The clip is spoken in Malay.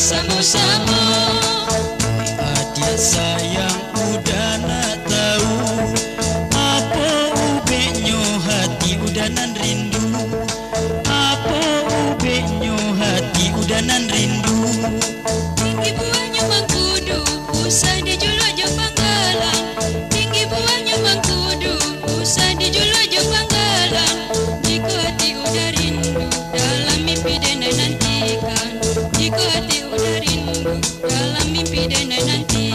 bersama-sama. Adik sayang udah nak tahu apa ubeknya hati udanan rindu. Apa ubeknya hati udanan rindu. Tinggi buahnya mangkudu, usah dijulu aja panggalan. Tinggi buahnya mangkudu, usah dijulu aja panggalan. Jika hati udah rindu, dalam mimpi dena nantikan. Jika hati udah rindu, dalam mimpi dena nantikan.